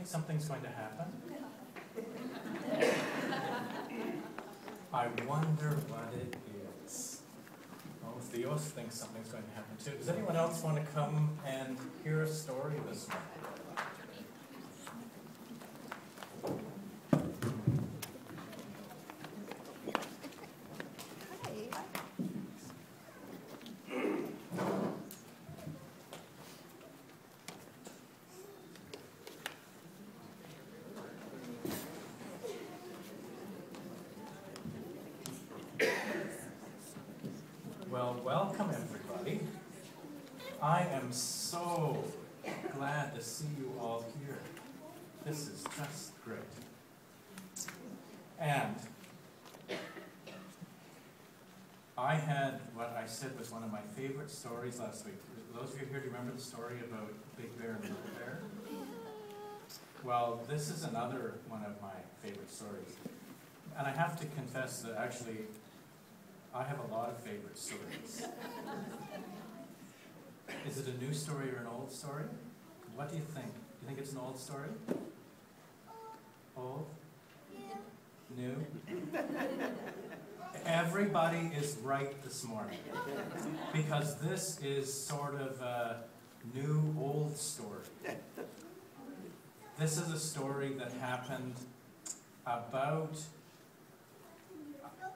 think something's going to happen? I wonder what it is. Oh, Theo thinks something's going to happen too. Does anyone else want to come and hear a story this morning? Well, welcome everybody. I am so glad to see you all here. This is just great. And I had what I said was one of my favorite stories last week. Those of you here, do you remember the story about Big Bear and Little Bear? Well, this is another one of my favorite stories. And I have to confess that actually I have a lot of favorite stories. Is it a new story or an old story? What do you think? Do you think it's an old story? Old? New? Everybody is right this morning. Because this is sort of a new old story. This is a story that happened about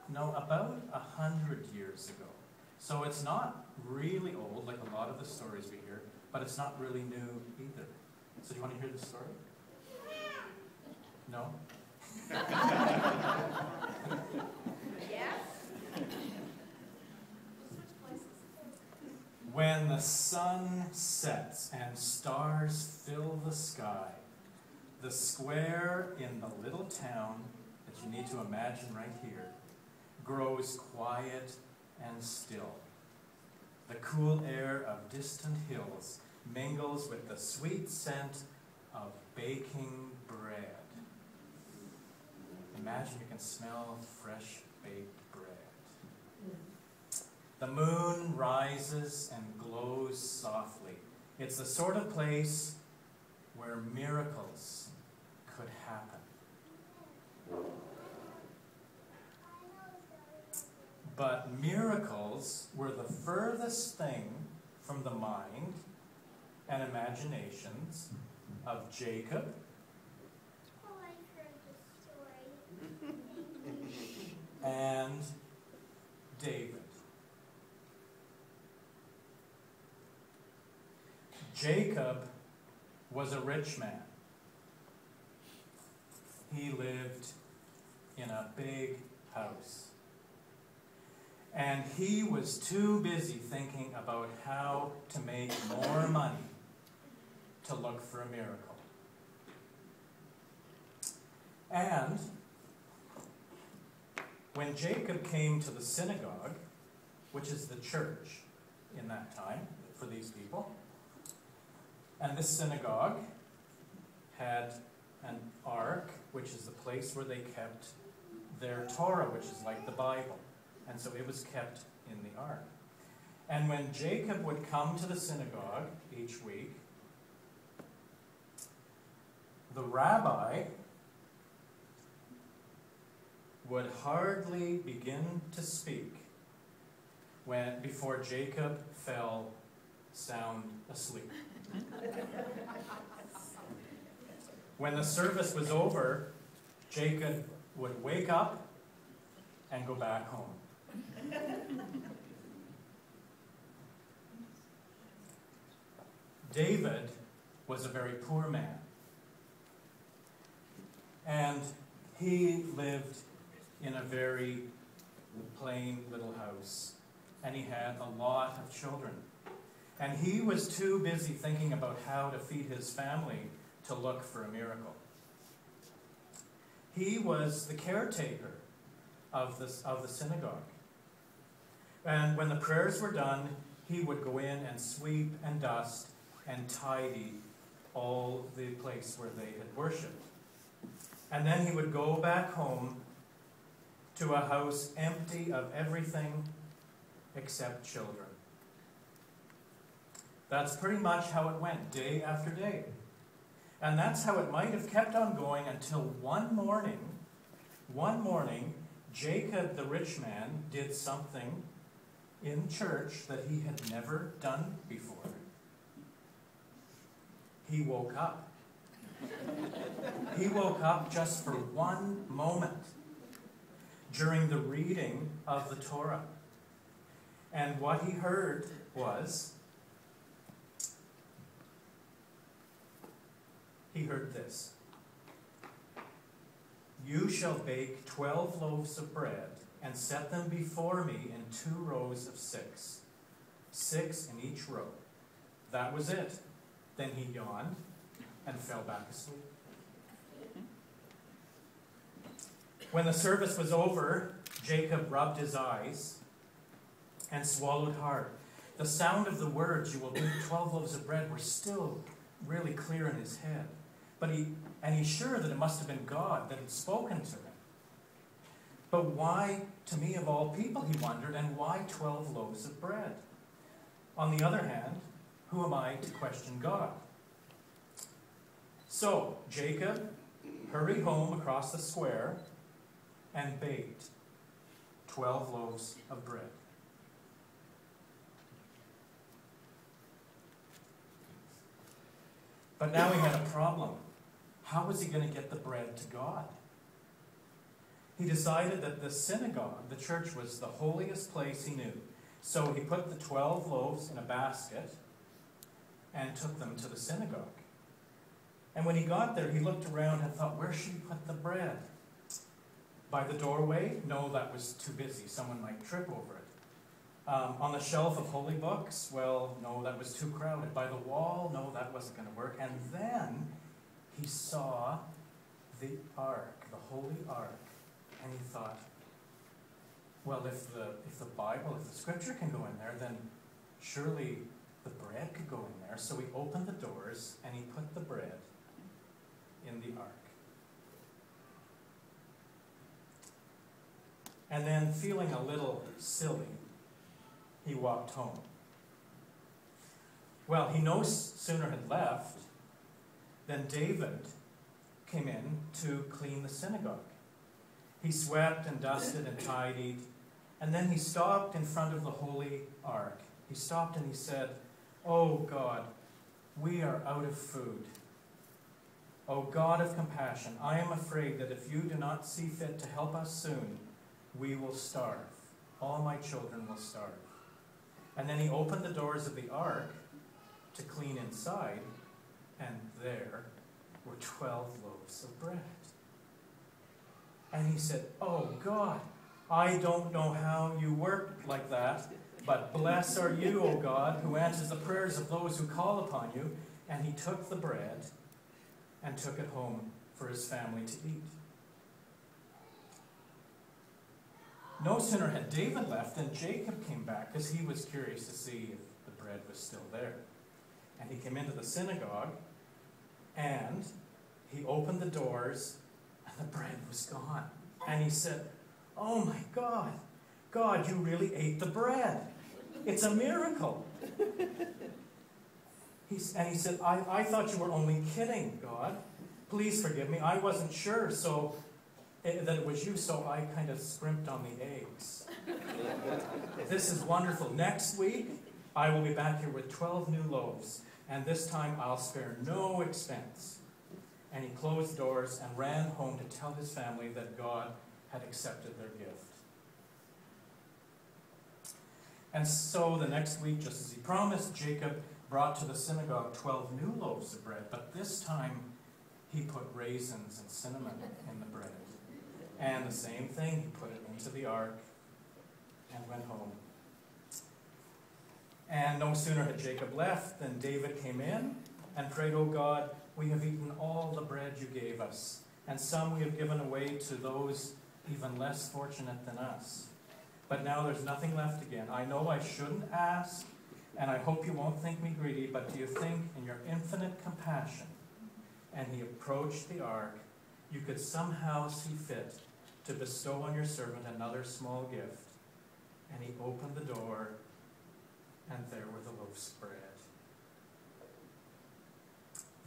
100 years ago. So it's not really old, like a lot of the stories we hear, but it's not really new either. So do you want to hear the story? No? Yes. When the sun sets and stars fill the sky, the square in the little town that you need to imagine right here grows quiet and still. The cool air of distant hills mingles with the sweet scent of baking bread. Imagine you can smell fresh baked bread. The moon rises and glows softly. It's the sort of place where miracles could happen. But miracles were the furthest thing from the mind and imaginations of Jacob and David. Jacob was a rich man. He lived in a big house. And he was too busy thinking about how to make more money to look for a miracle. And when Jacob came to the synagogue, which is the church in that time for these people, and this synagogue had an ark, which is the place where they kept their Torah, which is like the Bible. And so it was kept in the ark. And when Jacob would come to the synagogue each week, the rabbi would hardly begin to speak before Jacob fell sound asleep. When the service was over, Jacob would wake up and go back home. David was a very poor man, and he lived in a very plain little house, and he had a lot of children. And he was too busy thinking about how to feed his family to look for a miracle. He was the caretaker of the synagogue. And when the prayers were done, he would go in and sweep and dust and tidy all the place where they had worshipped. And then he would go back home to a house empty of everything except children. That's pretty much how it went, day after day. And that's how it might have kept on going until one morning, Jacob the rich man did something in church that he had never done before. He woke up. He woke up just for one moment during the reading of the Torah. And what he heard was, he heard this: "You shall bake 12 loaves of bread and set them before me in 2 rows of 6, 6 in each row." That was it. Then he yawned and fell back asleep. When the service was over, Jacob rubbed his eyes and swallowed hard. The sound of the words, "You will bake 12 loaves of bread," were still really clear in his head. He's sure that it must have been God that had spoken to him. But why, to me of all people, he wondered, and why 12 loaves of bread? On the other hand, who am I to question God? So Jacob hurried home across the square and baked 12 loaves of bread. But now he had a problem. How was he going to get the bread to God? He decided that the synagogue, the church, was the holiest place he knew. So he put the 12 loaves in a basket and took them to the synagogue. And when he got there, he looked around and thought, where should he put the bread? By the doorway? No, that was too busy. Someone might trip over it. On the shelf of holy books? Well, no, that was too crowded. By the wall? No, that wasn't going to work. And then he saw the ark, the holy ark, and he thought, well, if the Bible, if the scripture can go in there, then surely the bread could go in there. So he opened the doors and he put the bread in the ark. And then, feeling a little silly, he walked home. Well, he no sooner had left than David came in to clean the synagogue. He swept and dusted and tidied, and then he stopped in front of the holy ark. He stopped and he said, "Oh God, we are out of food. O God of compassion, I am afraid that if you do not see fit to help us soon, we will starve. All my children will starve." And then he opened the doors of the ark to clean inside, and there were 12 loaves of bread. And he said, "Oh God, I don't know how you work like that, but blessed are you, O God, who answers the prayers of those who call upon you." And he took the bread and took it home for his family to eat. No sooner had David left than Jacob came back, because he was curious to see if the bread was still there. And he came into the synagogue, and he opened the doors, and the bread was gone. And he said, "Oh my God, God, you really ate the bread. It's a miracle." And he said, I thought you were only kidding, God. Please forgive me. I wasn't sure that it was you, so I kind of scrimped on the eggs. This is wonderful. Next week, I will be back here with 12 new loaves, and this time I'll spare no expense. And he closed the doors and ran home to tell his family that God had accepted their gift. And so the next week, just as he promised, Jacob brought to the synagogue 12 new loaves of bread, but this time he put raisins and cinnamon in the bread. And the same thing, he put it into the ark and went home. And no sooner had Jacob left than David came in and prayed, "Oh God, we have eaten all the bread you gave us, and some we have given away to those even less fortunate than us. But now there's nothing left again. I know I shouldn't ask, and I hope you won't think me greedy, but do you think in your infinite compassion," and he approached the ark, "you could somehow see fit to bestow on your servant another small gift?" And he opened the door, and there were the loaves of bread.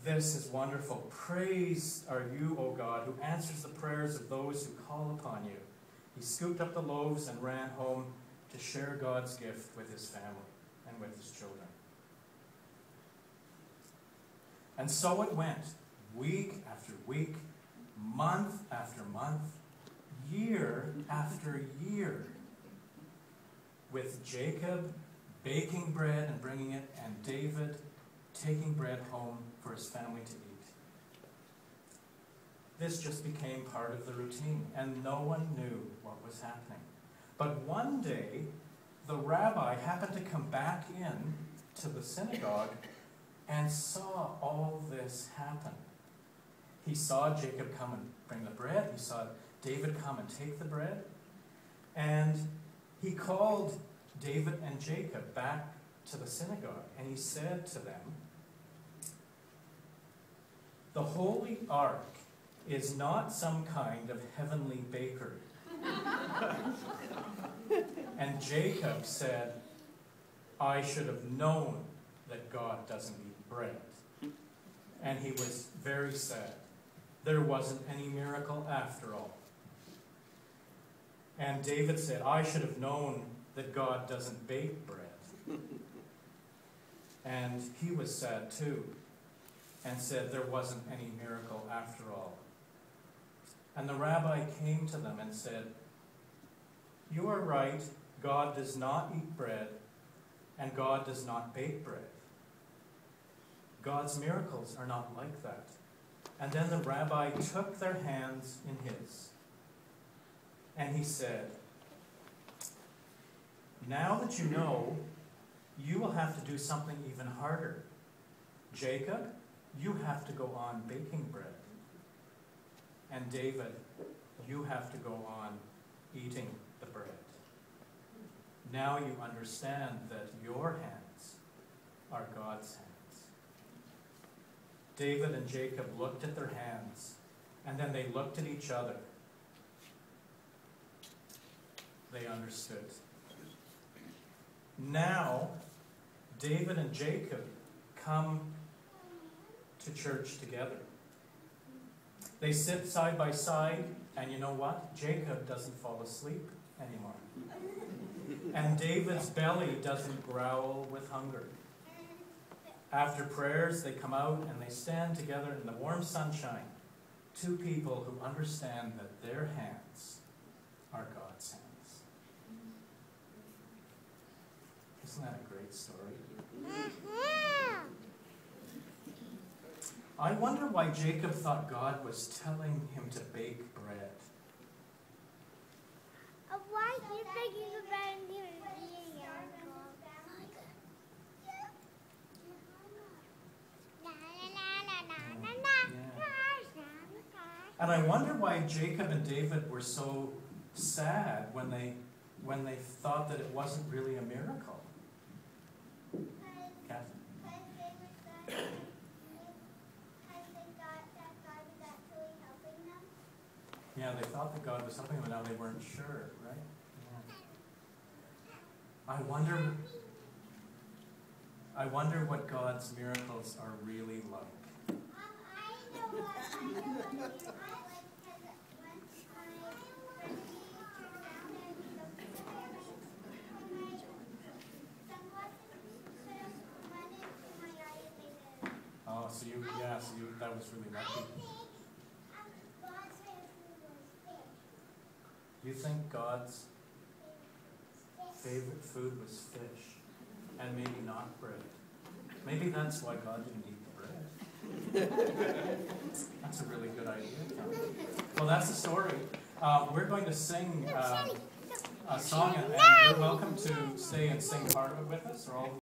This is wonderful. Praise are you, O God, who answers the prayers of those who call upon you. He scooped up the loaves and ran home to share God's gift with his family and with his children. And so it went, week after week, month after month, year after year, with Jacob baking bread and bringing it, and David taking bread home for his family to eat. This just became part of the routine, and no one knew what was happening. But one day, the rabbi happened to come back in to the synagogue and saw all this happen. He saw Jacob come and bring the bread. He saw David come and take the bread. And he called David and Jacob back to the synagogue, and he said to them, "The Holy Ark is not some kind of heavenly bakery." And Jacob said, "I should have known that God doesn't eat bread." And he was very sad. There wasn't any miracle after all. And David said, "I should have known that God doesn't bake bread." And he was sad too, and said there wasn't any miracle after all. And the rabbi came to them and said, "You are right, God does not eat bread, and God does not bake bread. God's miracles are not like that." And then the rabbi took their hands in his, and he said, "Now that you know, you will have to do something even harder. Jacob, you have to go on baking bread. And David, you have to go on eating the bread. Now you understand that your hands are God's hands." David and Jacob looked at their hands, and then they looked at each other. They understood. Now, David and Jacob come to church together. They sit side by side, and you know what? Jacob doesn't fall asleep anymore. And David's belly doesn't growl with hunger. After prayers, they come out and they stand together in the warm sunshine. Two people who understand that their hands are God's hands. Isn't that a great story? I wonder why Jacob thought God was telling him to bake bread. Why do you think he's a bad news? And I wonder why Jacob and David were so sad when they thought that it wasn't really a miracle. Kathy? Yeah, they thought that God was helping them, but now they weren't sure, right? Yeah. I wonder what God's miracles are really like. Oh, so that was really lucky. You think God's favorite food was fish, and maybe not bread? Maybe that's why God didn't eat the bread. That's a really good idea, Tom. Well, that's the story. We're going to sing a song, and you're welcome to stay and sing part of it with us, or all